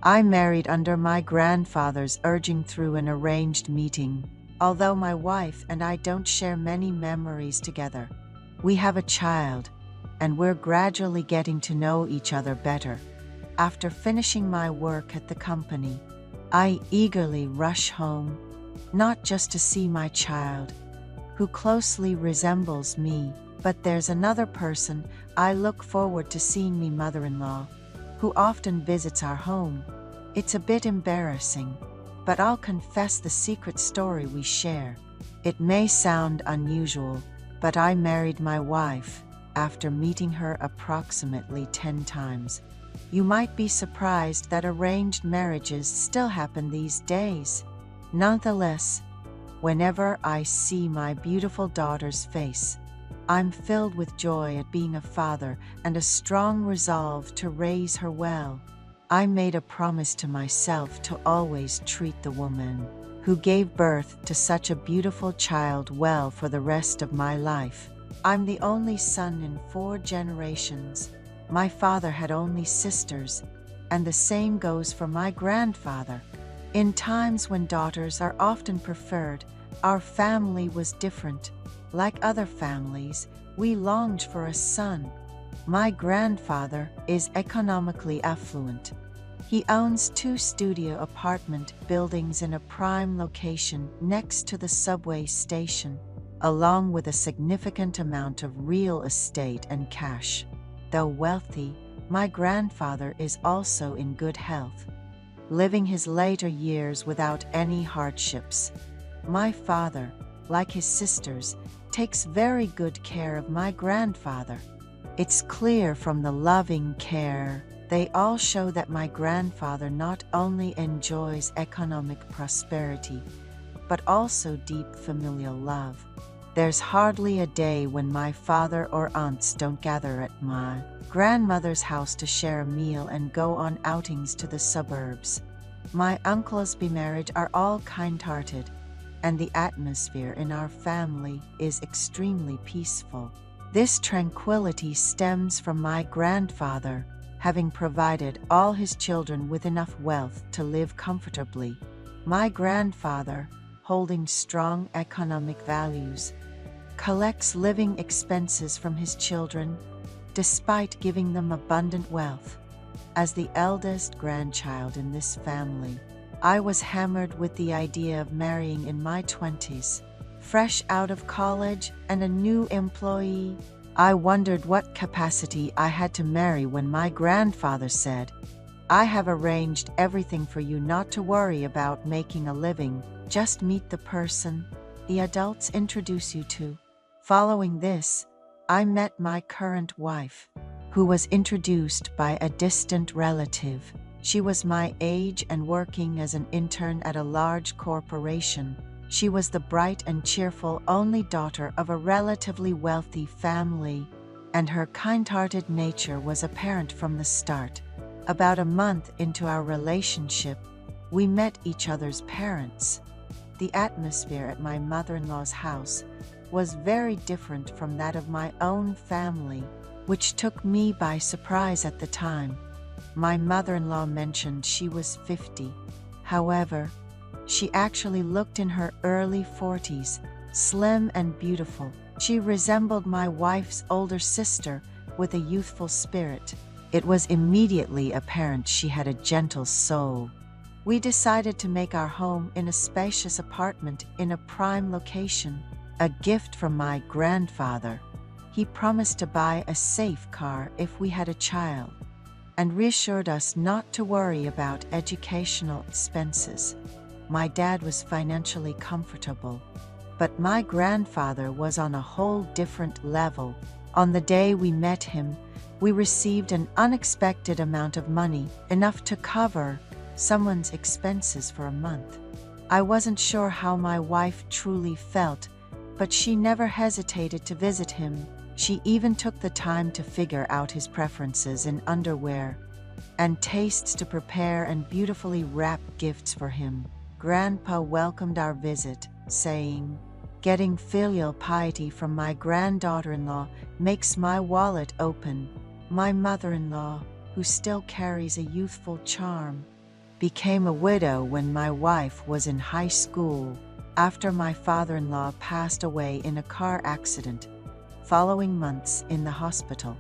I married under my grandfather's urging through an arranged meeting. Although my wife and I don't share many memories together, we have a child, and we're gradually getting to know each other better. After finishing my work at the company, I eagerly rush home, not just to see my child, who closely resembles me, but there's another person I look forward to seeing, me mother-in-law, who often visits our home. It's a bit embarrassing, but I'll confess the secret story we share. It may sound unusual, but I married my wife after meeting her approximately 10 times. You might be surprised that arranged marriages still happen these days. Nonetheless, whenever I see my beautiful daughter's face, I'm filled with joy at being a father and a strong resolve to raise her well. I made a promise to myself to always treat the woman who gave birth to such a beautiful child well for the rest of my life. I'm the only son in 4 generations. My father had only sisters, and the same goes for my grandfather. In times when daughters are often preferred, our family was different. Like other families, we longed for a son. My grandfather is economically affluent. He owns 2 studio apartment buildings in a prime location next to the subway station, along with a significant amount of real estate and cash. Though wealthy, my grandfather is also in good health, living his later years without any hardships. My father, like his sisters, takes very good care of my grandfather. It's clear from the loving care they all show that my grandfather not only enjoys economic prosperity, but also deep familial love. There's hardly a day when my father or aunts don't gather at my grandmother's house to share a meal and go on outings to the suburbs. My uncles by marriage are all kind-hearted, and the atmosphere in our family is extremely peaceful. This tranquility stems from my grandfather having provided all his children with enough wealth to live comfortably. My grandfather, holding strong economic values, collects living expenses from his children, despite giving them abundant wealth. As the eldest grandchild in this family, I was hammered with the idea of marrying in my 20s. Fresh out of college and a new employee, I wondered what capacity I had to marry when my grandfather said, "I have arranged everything for you, not to worry about making a living, just meet the person the adults introduce you to." Following this, I met my current wife, who was introduced by a distant relative. She was my age and working as an intern at a large corporation. She was the bright and cheerful only daughter of a relatively wealthy family, and her kind-hearted nature was apparent from the start. About a month into our relationship, we met each other's parents. The atmosphere at my mother-in-law's house was very different from that of my own family, which took me by surprise at the time. My mother-in-law mentioned she was 50. However, she actually looked in her early 40s, slim and beautiful. She resembled my wife's older sister with a youthful spirit. It was immediately apparent she had a gentle soul. We decided to make our home in a spacious apartment in a prime location, a gift from my grandfather. He promised to buy a safe car if we had a child, and reassured us not to worry about educational expenses. My dad was financially comfortable, but my grandfather was on a whole different level. On the day we met him, we received an unexpected amount of money, enough to cover someone's expenses for a month. I wasn't sure how my wife truly felt, but she never hesitated to visit him. She even took the time to figure out his preferences in underwear and tastes to prepare and beautifully wrap gifts for him. Grandpa welcomed our visit, saying, "Getting filial piety from my granddaughter-in-law makes my wallet open." My mother-in-law, who still carries a youthful charm, became a widow when my wife was in high school, after my father-in-law passed away in a car accident. Following months in the hospital,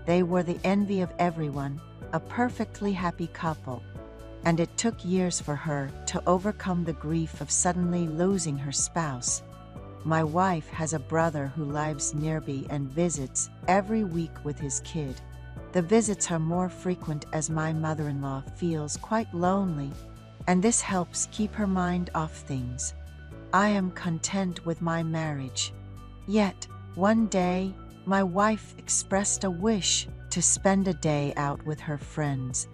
they were the envy of everyone, a perfectly happy couple. And it took years for her to overcome the grief of suddenly losing her spouse. My wife has a brother who lives nearby and visits every week with his kid. The visits are more frequent as my mother-in-law feels quite lonely, and this helps keep her mind off things. I am content with my marriage. Yet, one day, my wife expressed a wish to spend a day out with her friends,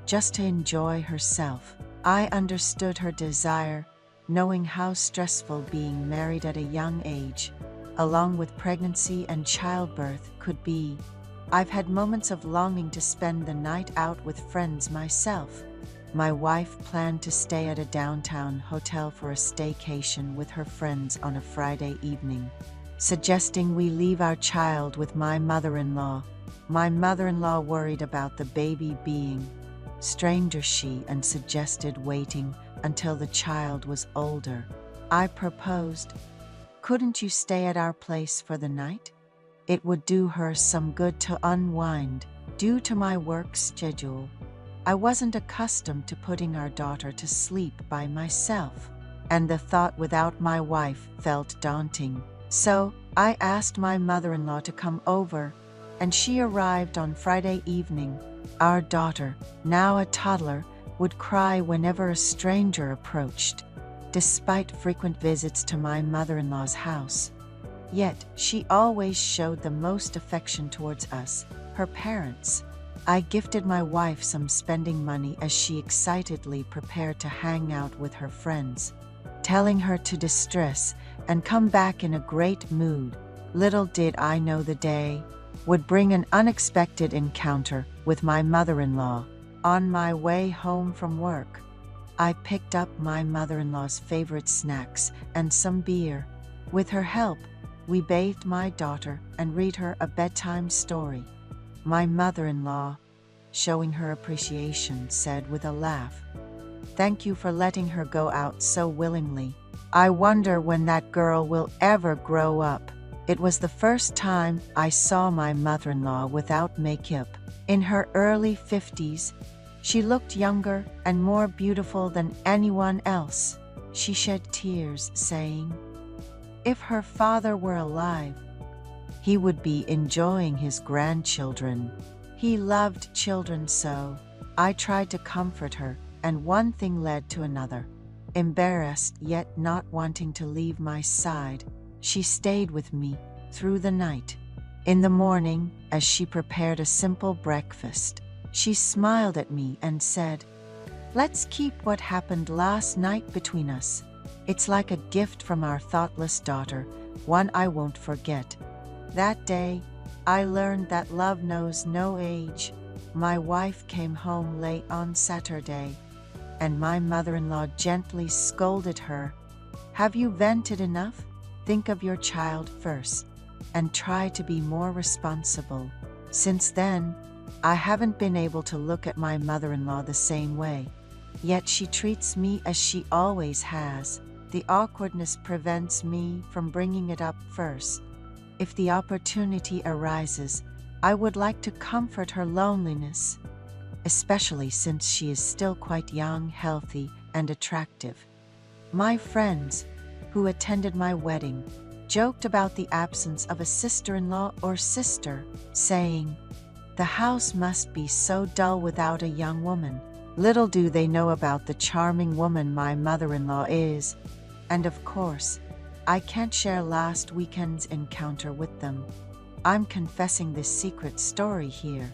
just to enjoy herself. I understood her desire, knowing how stressful being married at a young age, along with pregnancy and childbirth, could be. I've had moments of longing to spend the night out with friends myself. My wife planned to stay at a downtown hotel for a staycation with her friends on a Friday evening, suggesting we leave our child with my mother-in-law. My mother-in-law worried about the baby being stranger and suggested waiting until the child was older. I proposed, "Couldn't you stay at our place for the night? It would do her some good to unwind." Due to my work schedule, I wasn't accustomed to putting our daughter to sleep by myself, and the thought without my wife felt daunting. So, I asked my mother-in-law to come over, and she arrived on Friday evening. Our daughter, now a toddler, would cry whenever a stranger approached, despite frequent visits to my mother-in-law's house. Yet, she always showed the most affection towards us, her parents. I gifted my wife some spending money as she excitedly prepared to hang out with her friends, telling her to distress and come back in a great mood. Little did I know the day would bring an unexpected encounter with my mother-in-law. On my way home from work, I picked up my mother-in-law's favorite snacks and some beer. With her help, we bathed my daughter and read her a bedtime story. My mother-in-law, showing her appreciation, said with a laugh, "Thank you for letting her go out so willingly. I wonder when that girl will ever grow up." It was the first time I saw my mother-in-law without makeup. In her early 50s, she looked younger and more beautiful than anyone else. She shed tears, saying, "If her father were alive, he would be enjoying his grandchildren. He loved children so." I tried to comfort her, and one thing led to another. Embarrassed yet not wanting to leave my side, she stayed with me through the night. In the morning, as she prepared a simple breakfast, she smiled at me and said, "Let's keep what happened last night between us. It's like a gift from our thoughtless daughter, one I won't forget." That day, I learned that love knows no age. My wife came home late on Saturday, and my mother-in-law gently scolded her. "Have you vented enough? Think of your child first, and try to be more responsible." Since then, I haven't been able to look at my mother-in-law the same way. Yet she treats me as she always has. The awkwardness prevents me from bringing it up first. If the opportunity arises, I would like to comfort her loneliness, especially since she is still quite young, healthy, and attractive. My friends, who attended my wedding, joked about the absence of a sister-in-law or sister, saying, "The house must be so dull without a young woman." Little do they know about the charming woman my mother-in-law is. And of course, I can't share last weekend's encounter with them. I'm confessing this secret story here.